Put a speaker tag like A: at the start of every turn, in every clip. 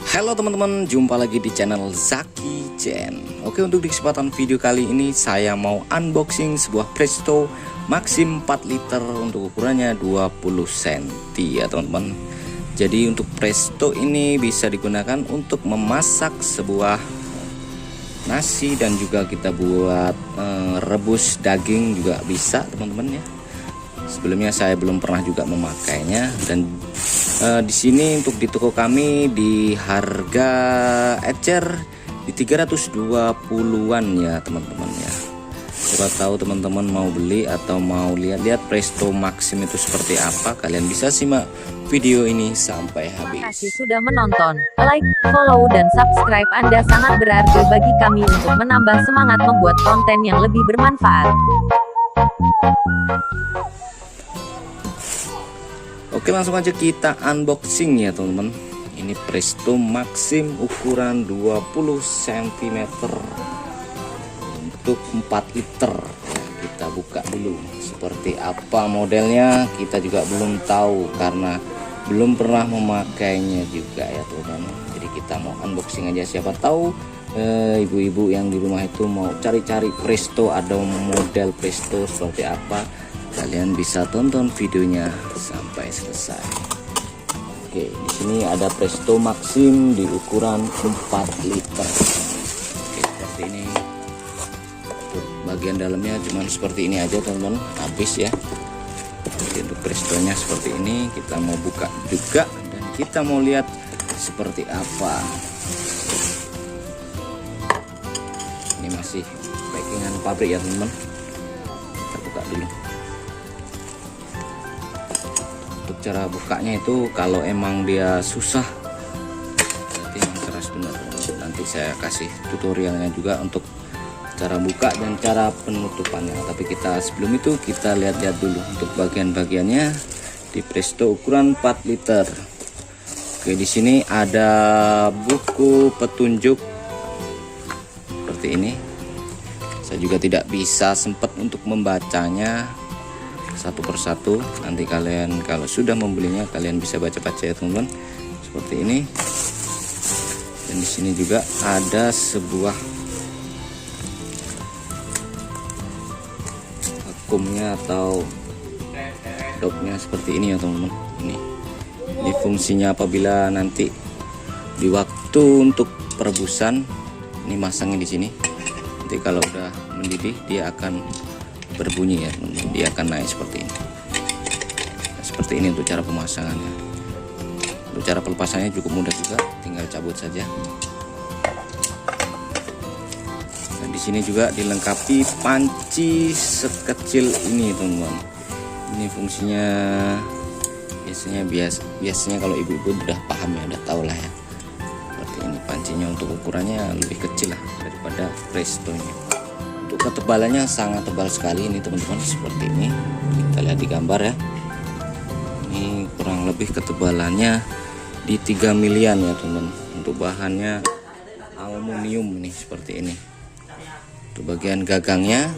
A: Halo teman-teman, jumpa lagi di channel Zaki Chen. Oke, untuk di kesempatan video kali ini saya mau unboxing sebuah Presto Maxim 4 liter untuk ukurannya 20 cm ya teman-teman. Jadi untuk Presto ini bisa digunakan untuk memasak sebuah nasi dan juga kita buat rebus daging juga bisa teman-teman ya. Sebelumnya saya belum pernah juga memakainya dan di sini untuk di toko kami di harga ecer di 320-an ya teman-teman ya. Siapa tahu teman-teman mau beli atau mau lihat-lihat Presto Maxim itu seperti apa, kalian bisa simak video ini sampai habis.
B: Terima kasih sudah menonton. Like, follow, dan subscribe Anda sangat berarti bagi kami untuk menambah semangat membuat konten yang lebih bermanfaat.
A: Oke, langsung aja kita unboxing ya teman-teman. Ini Presto Maxim ukuran 20 cm untuk 4 liter ya, kita buka dulu seperti apa modelnya. Kita juga belum tahu karena belum pernah memakainya juga ya teman-teman. Jadi kita mau unboxing aja, siapa tahu ibu-ibu yang di rumah itu mau cari-cari Presto, ada model Presto seperti apa, kalian bisa tonton videonya sampai selesai. Oke, di sini ada Presto Maxim di ukuran 4 liter. Oke, seperti ini. Untuk bagian dalamnya cuman seperti ini aja teman-teman, habis ya. Jadi untuk Prestonya seperti ini, kita mau buka juga dan kita mau lihat seperti apa. Ini masih packingan pabrik ya teman-teman. Kita buka dulu. Untuk cara bukanya itu kalau emang dia susah berarti yang keras bener. Nanti saya kasih tutorialnya juga untuk cara buka dan cara penutupannya. Tapi kita sebelum itu kita lihat-lihat dulu untuk bagian-bagiannya di Presto ukuran 4 liter. Oke, di sini ada buku petunjuk seperti ini. Saya juga tidak bisa sempat untuk membacanya satu persatu. Nanti kalian kalau sudah membelinya kalian bisa baca-baca ya teman-teman, seperti ini. Dan di sini juga ada sebuah vakumnya atau dopnya seperti ini ya teman-teman. Ini fungsinya apabila nanti di waktu untuk perebusan, ini masangnya di sini. Nanti kalau udah mendidih dia akan berbunyi ya teman-teman, dia akan naik seperti ini. Nah, seperti ini untuk cara pemasangannya. Untuk cara pelepasannya cukup mudah juga, tinggal cabut saja. Dan di sini juga dilengkapi panci sekecil ini teman-teman. Ini fungsinya biasanya kalau ibu-ibu udah paham ya, udah tahu lah ya. Seperti ini pancinya, untuk ukurannya lebih kecil lah daripada Presto-nya. Untuk ketebalannya sangat tebal sekali ini teman-teman, seperti ini. Kita lihat di gambar ya. Ini kurang lebih ketebalannya di 3 milian ya teman-teman. Untuk bahannya aluminium nih seperti ini. Untuk bagian gagangnya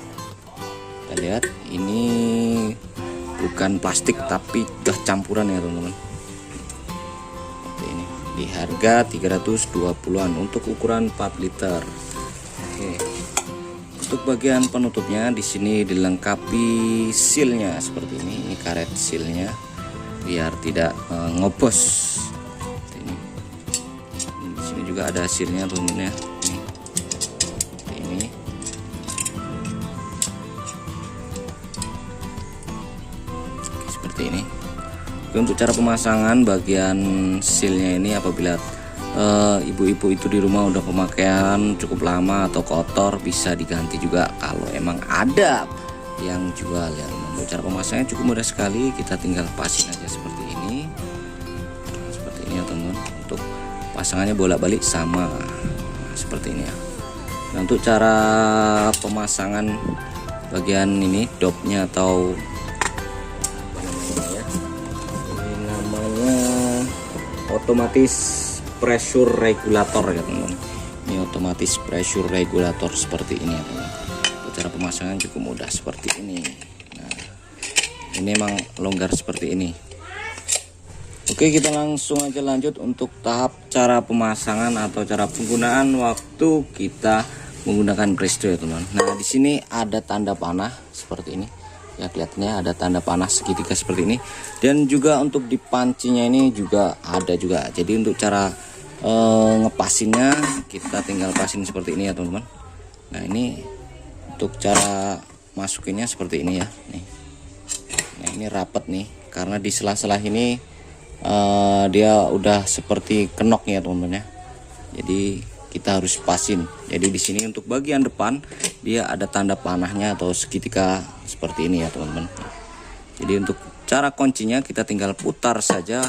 A: kita lihat ini bukan plastik tapi udah campuran ya teman-teman. Seperti ini. Di harga 320-an untuk ukuran 4 liter. Oke. Untuk bagian penutupnya di sini dilengkapi sealnya seperti ini. Ini karet sealnya biar tidak ngobos. Ini. Di sini juga ada sealnya teman-teman ya. Ini. Oke, seperti ini. Oke, untuk cara pemasangan bagian sealnya ini apabila ibu-ibu itu di rumah udah pemakaian cukup lama atau kotor, bisa diganti juga kalau emang ada yang jual ya. Untuk cara pemasangannya cukup mudah sekali, kita tinggal pasin aja seperti ini. Seperti ini ya teman-teman. Untuk pasangannya bolak-balik sama seperti ini ya. Nah, untuk cara pemasangan bagian ini dopnya atau ini namanya otomatis pressure regulator ya teman-teman. Ini otomatis pressure regulator seperti ini ya teman-teman. Cara pemasangan cukup mudah seperti ini. Nah, ini emang longgar seperti ini. Oke, kita langsung aja lanjut untuk tahap cara pemasangan atau cara penggunaan waktu kita menggunakan presto ya teman. Nah, di sini ada tanda panah seperti ini. Ya, kelihatannya ada tanda panah segitiga seperti ini. Dan juga untuk di pancinya ini juga ada juga. Jadi untuk cara ngepasinnya kita tinggal pasin seperti ini ya teman-teman. Nah, ini untuk cara masukinnya seperti ini ya. Nih. Nah, ini rapat nih karena di sela-sela ini dia udah seperti kenok ya teman-teman ya. Jadi kita harus pasin. Jadi di sini untuk bagian depan dia ada tanda panahnya atau segitiga seperti ini ya teman-teman. Jadi untuk cara kuncinya kita tinggal putar saja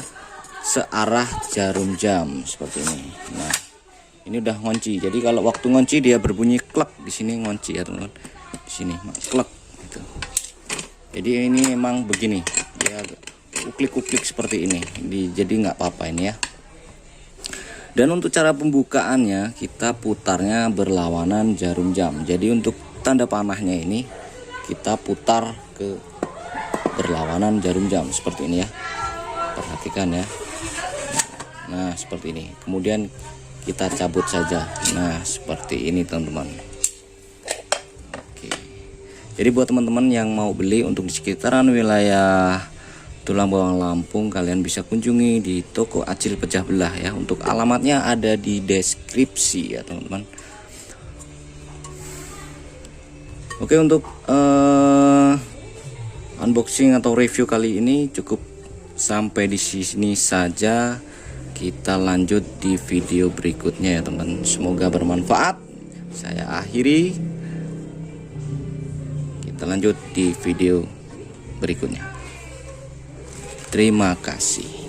A: searah jarum jam seperti ini. Nah, ini udah ngunci. Jadi kalau waktu ngunci dia berbunyi klek, di sini ngunci ya teman-teman. Di sini klek gitu. Jadi ini memang begini. Dia uklik-uklik seperti ini. Jadi nggak apa-apa ini ya. Dan untuk cara pembukaannya kita putarnya berlawanan jarum jam. Jadi untuk tanda panahnya ini kita putar ke berlawanan jarum jam seperti ini ya. Perhatikan ya. Nah, seperti ini. Kemudian kita cabut saja. Nah, seperti ini teman-teman. Oke. Jadi buat teman-teman yang mau beli untuk di sekitaran wilayah Tulang Bawang Lampung, kalian bisa kunjungi di toko Acil Pecah Belah ya. Untuk alamatnya ada di deskripsi ya teman-teman. Oke, untuk unboxing atau review kali ini cukup sampai di sini saja. Kita lanjut di video berikutnya ya teman-teman. Semoga bermanfaat. Saya akhiri. Kita lanjut di video berikutnya. Terima kasih.